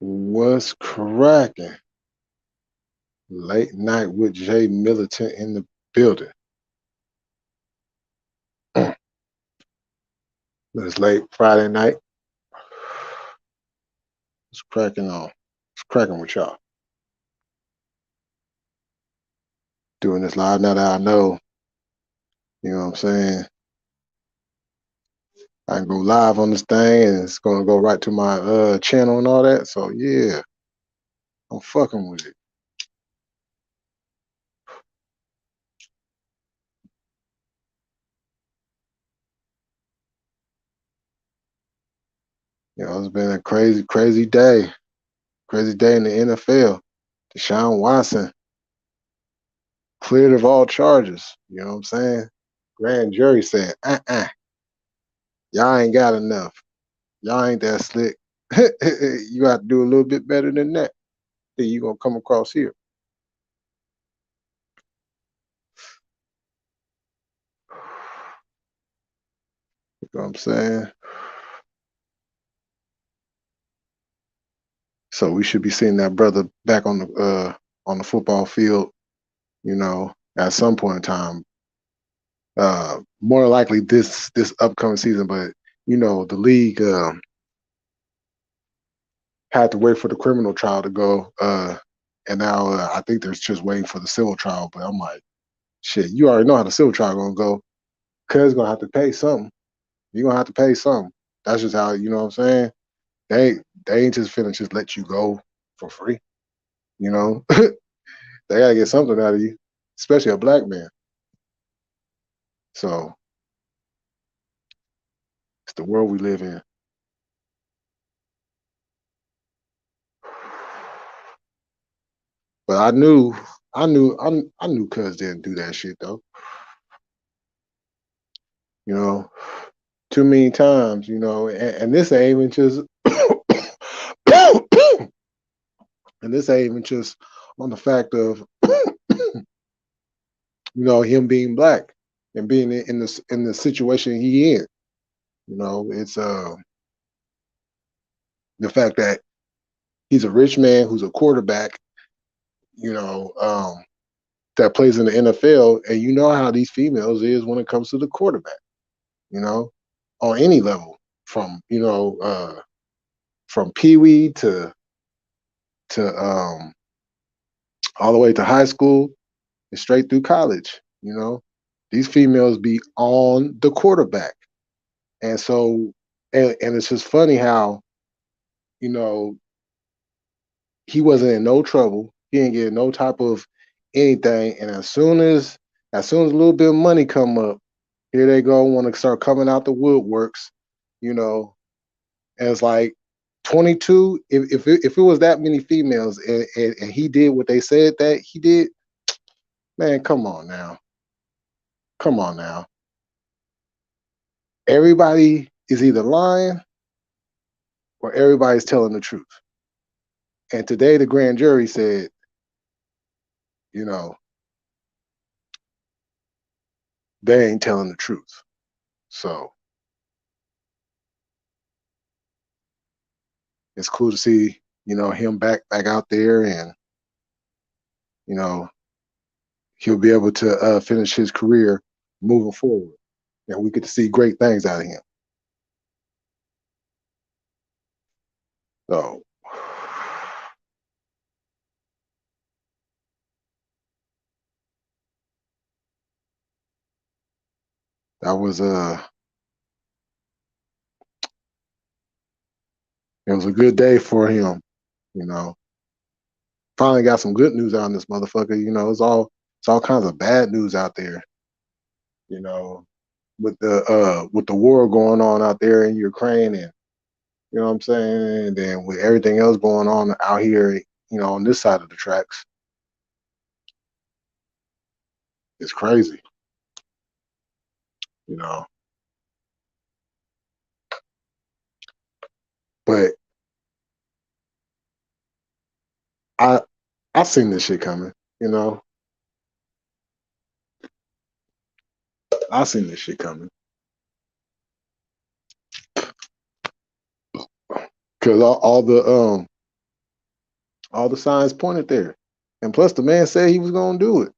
What's cracking? Late night with J Militant in the building. It's late Friday night. It's cracking on. It's cracking with y'all. Doing this live now that I know, you know what I'm saying? I can go live on this thing and it's gonna go right to my channel and all that. So yeah, I'm fucking with it. You know, it's been a crazy, crazy day. Crazy day in the NFL. Deshaun Watson cleared of all charges. You know what I'm saying? Grand jury said, y'all ain't got enough. Y'all ain't that slick. You got to do a little bit better than that. Then you gonna come across here. You know what I'm saying? So we should be seeing that brother back on the football field, you know, at some point in time. More likely this upcoming season, but you know, the league had to wait for the criminal trial to go, and now I think they're just waiting for the civil trial. But I'm like, shit, you already know how the civil trial gonna go. Cuz gonna have to pay something. You're gonna have to pay something. That's just how, you know what I'm saying? They ain't just finna just let you go for free. You know, they gotta get something out of you, especially a black man. So it's the world we live in. But I knew Cuz didn't do that shit though. You know, too many times. You know, and this ain't even just, and this ain't even just on the fact of him being black and being in the situation he in. You know, it's the fact that he's a rich man who's a quarterback, you know, that plays in the NFL, and you know how these females is when it comes to the quarterback, you know, on any level, from from Pee Wee to all the way to high school and straight through college. You know, these females be on the quarterback, and so and it's just funny how you know he wasn't in no trouble. He didn't get no type of anything. And as soon as a little bit of money come up, here they go, want to start coming out the woodworks, you know. And it's like 22. If it was that many females and he did what they said that he did, man, come on now, come on now. Everybody is either lying or everybody's telling the truth. And today the grand jury said, you know, they ain't telling the truth. So it's cool to see, him back out there, and you know, he'll be able to finish his career moving forward, and we get to see great things out of him. So that was it was a good day for him. You know, finally got some good news out on this motherfucker. You know, it's all kinds of bad news out there. You know, with the war going on out there in Ukraine, and you know what I'm saying, and then with everything else going on out here, on this side of the tracks, it's crazy. You know, but I I seen this shit coming. You know, I seen this shit coming because all the All the signs pointed there. And plus the man said he was gonna do it.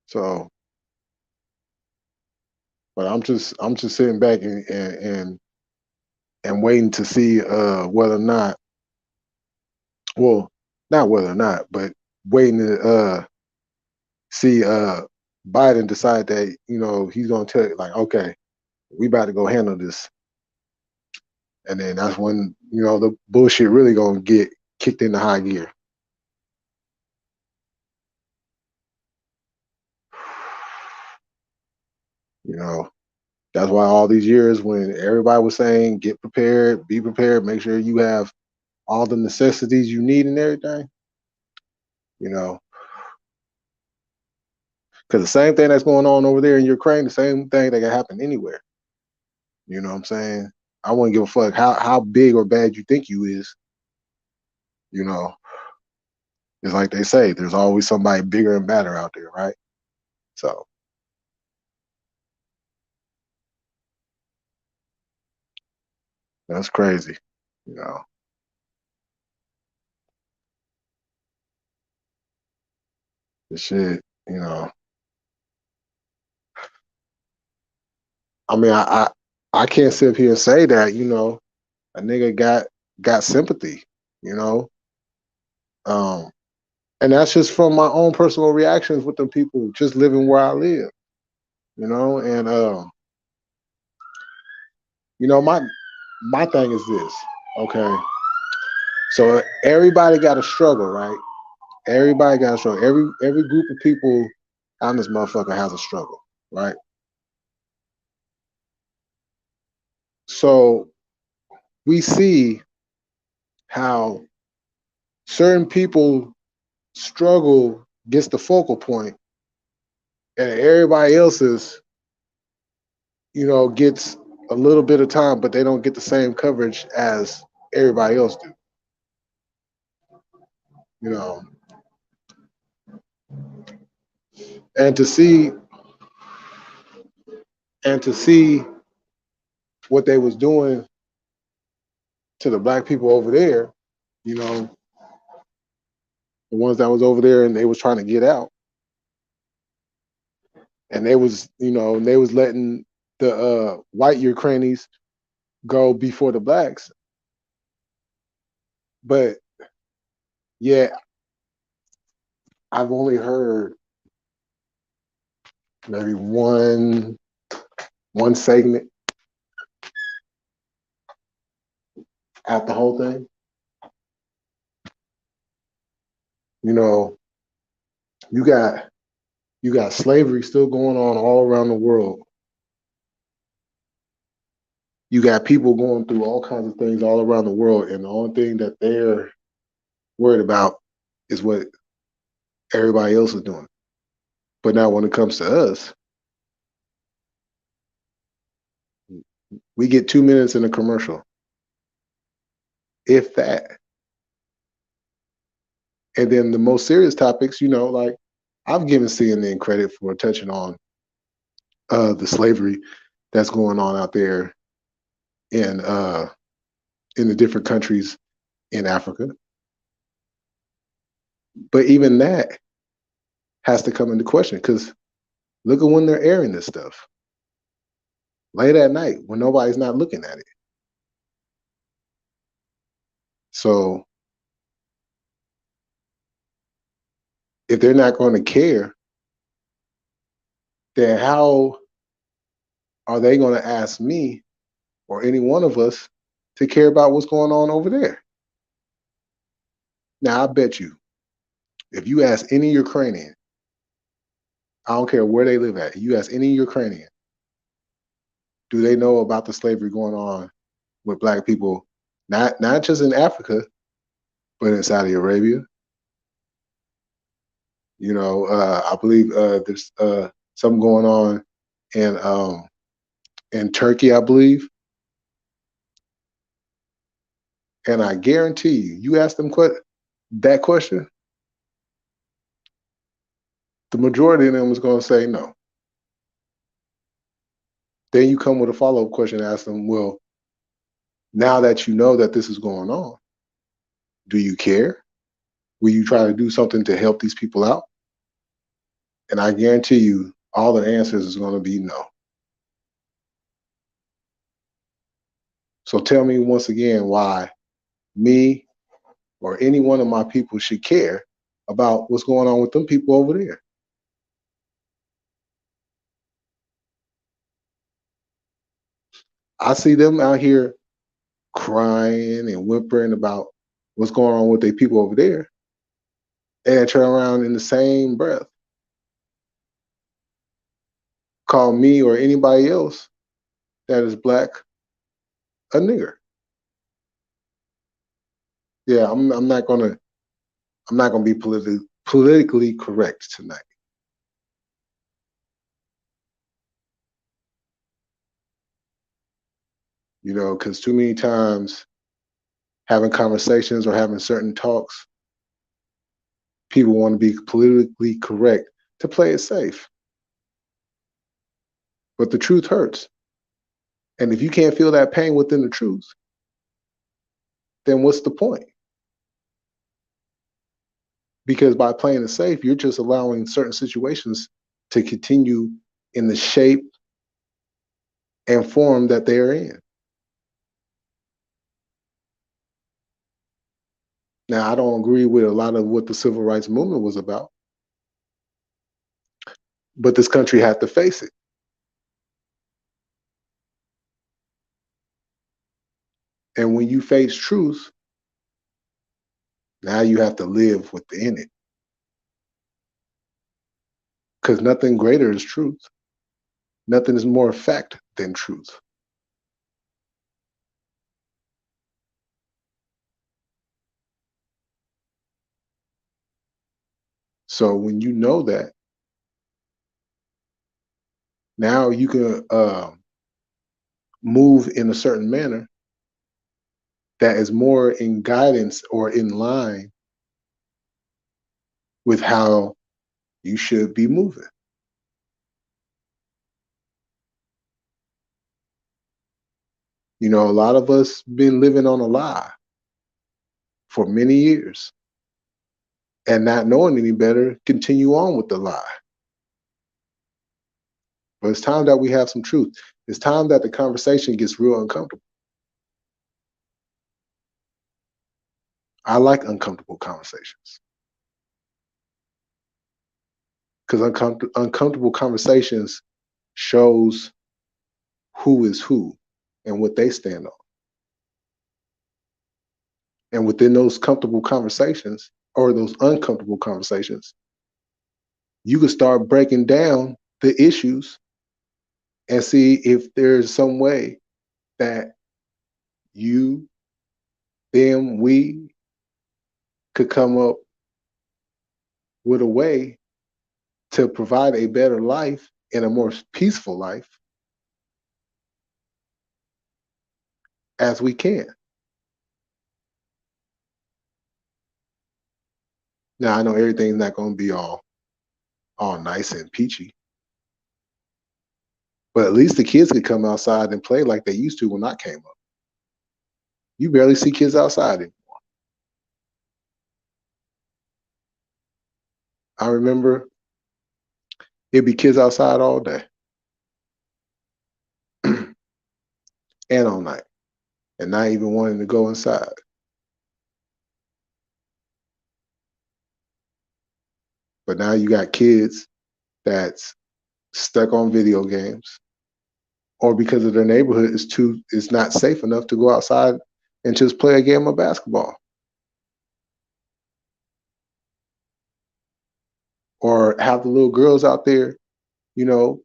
So but I'm just sitting back and waiting to see whether or not, well, not whether or not, but waiting to see Biden decide that, he's gonna tell you like, okay, we about to go handle this. And then that's when, the bullshit really gonna get kicked into high gear. You know, that's why all these years when everybody was saying get prepared, be prepared, make sure you have all the necessities you need and everything, you know, because the same thing that's going on over there in Ukraine, the same thing that can happen anywhere. You know what I'm saying? I wouldn't give a fuck how big or bad you think you is. You know, it's like they say, there's always somebody bigger and badder out there, right? So that's crazy. You know, the shit. You know, I mean, I can't sit up here and say that. A nigga got sympathy. You know, um, and that's just from my own personal reactions with the people just living where I live. And my thing is this. Okay, so everybody got a struggle, right? Everybody got a struggle. Every group of people on this motherfucker has a struggle, right? So we see how certain people struggle gets the focal point, and everybody else's, gets a little bit of time, but they don't get the same coverage as everybody else do. You know, and to see what they was doing to the black people over there, you know, the ones that was over there and they was trying to get out, and they was letting the white Ukrainians go before the blacks. But yeah, I've only heard maybe one segment out the whole thing. You know, you got slavery still going on all around the world. You got people going through all kinds of things all around the world, and the only thing that they're worried about is what everybody else is doing. But now, when it comes to us, we get 2 minutes in a commercial, if that. And then the most serious topics, like I've given CNN credit for touching on the slavery that's going on out there in the different countries in Africa. But even that has to come into question because look at when they're airing this stuff late at night when nobody's not looking at it. So if they're not going to care, then how are they going to ask me or any one of us to care about what's going on over there? Now, I bet you, if you ask any Ukrainian, I don't care where they live at, you ask any Ukrainian, do they know about the slavery going on with black people, not just in Africa, but in Saudi Arabia? I believe there's something going on in Turkey, I believe. And I guarantee you ask them that question, the majority of them is going to say no. Then you come with a follow-up question, ask them, well, now that you know that this is going on, Do you care? Will you try to do something to help these people out? And I guarantee you, all the answers is going to be no. So tell me once again why me or any one of my people should care about what's going on with them people over there. I see them out here crying and whimpering about what's going on with their people over there, and turn around in the same breath call me or anybody else that is black a nigger. Yeah, I'm not gonna be politically correct tonight. You know, because too many times having conversations or having certain talks, people want to be politically correct to play it safe. But the truth hurts. And if you can't feel that pain within the truth, then what's the point? Because by playing it safe, you're just allowing certain situations to continue in the shape and form that they are in. Now, I don't agree with a lot of what the civil rights movement was about, but this country had to face it. And when you face truth, now you have to live within it. Because nothing greater is truth. Nothing is more fact than truth. So when you know that, now you can move in a certain manner that is more in guidance or in line with how you should be moving. You know, a lot of us been living on a lie for many years and not knowing any better, continue on with the lie. But it's time that we have some truth. It's time that the conversation gets real uncomfortable. I like uncomfortable conversations because uncomfortable conversations shows who is who and what they stand on. And within those comfortable conversations or those uncomfortable conversations, you can start breaking down the issues and see if there's some way that you, them, we could come up with a way to provide a better life and a more peaceful life as we can. Now I know everything's not going to be all nice and peachy, but at least the kids could come outside and play like they used to when I came up. You barely see kids outside anymore. I remember it'd be kids outside all day and all night, and not even wanting to go inside. But now you got kids that's stuck on video games, or because of their neighborhood is not safe enough to go outside and just play a game of basketball, or have the little girls out there, you know,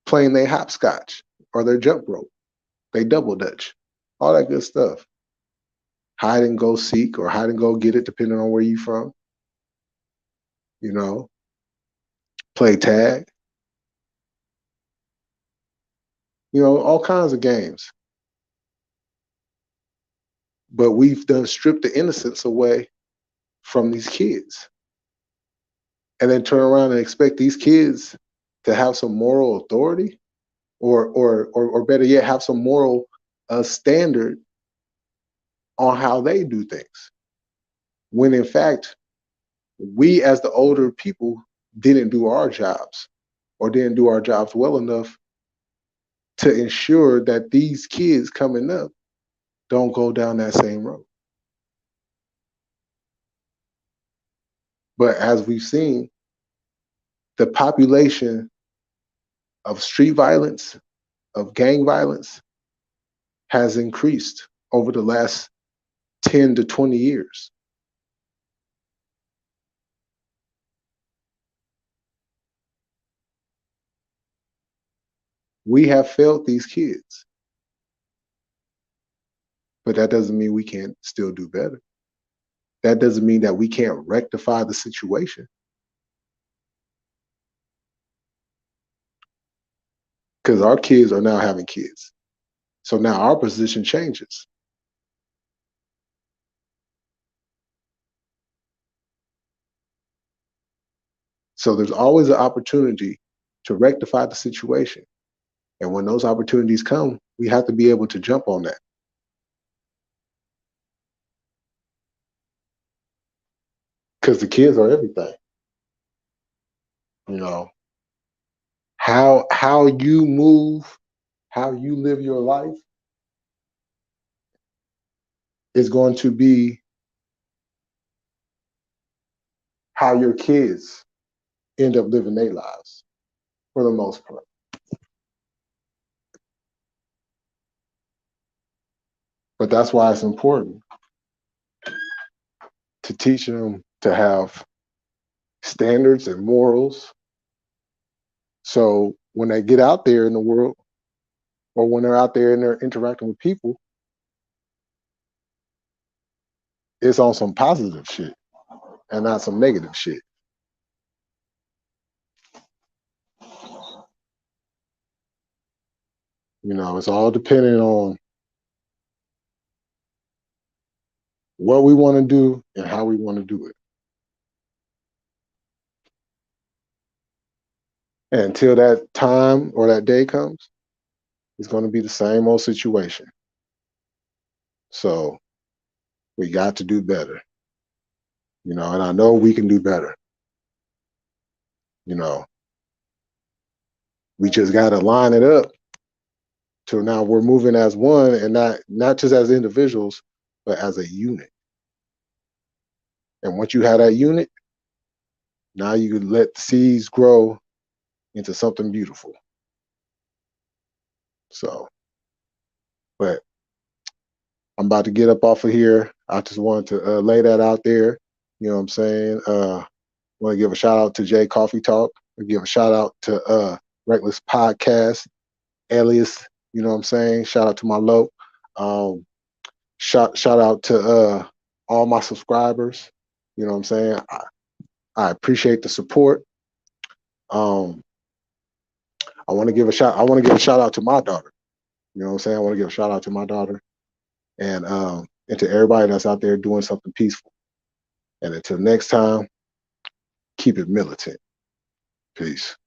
playing their hopscotch or their jump rope, they double dutch, all that good stuff. Hide and go seek or hide and go get it, depending on where you from. You know, play tag. You know, all kinds of games. But we've done stripped the innocence away from these kids, and then turn around and expect these kids to have some moral authority, or better yet, have some moral standard on how they do things. When in fact, we as the older people didn't do our jobs or didn't do our jobs well enough to ensure that these kids coming up don't go down that same road. But as we've seen, the population of street violence, of gang violence, has increased over the last 10 to 20 years. We have failed these kids, but that doesn't mean we can't still do better. That doesn't mean that we can't rectify the situation. Because our kids are now having kids. So now our position changes. So there's always an opportunity to rectify the situation. And when those opportunities come, we have to be able to jump on that. Because the kids are everything. You know, how you move, how you live your life is going to be how your kids end up living their lives for the most part. But that's why it's important to teach them to have standards and morals. So when they get out there in the world, or when they're out there and they're interacting with people, it's on some positive shit and not some negative shit. You know, it's all depending on what we want to do and how we want to do it. And until that time or that day comes, it's going to be the same old situation. So we got to do better, you know, and I know we can do better. You know, we just got to line it up to now we're moving as one and not just as individuals, but as a unit. And once you have that unit, now you can let the seeds grow into something beautiful. So, but I'm about to get up off of here. I just wanted to lay that out there. You know what I'm saying? Want to give a shout out to J Coffee Talk. Give a shout out to Reckless Podcast, Alias. You know what I'm saying? Shout out to my low. Shout out to all my subscribers. You know what I'm saying? I appreciate the support. Um, I want to give a shout out to my daughter. You know what I'm saying? I want to give a shout out to my daughter and to everybody that's out there doing something peaceful. And until next time, keep it militant. Peace.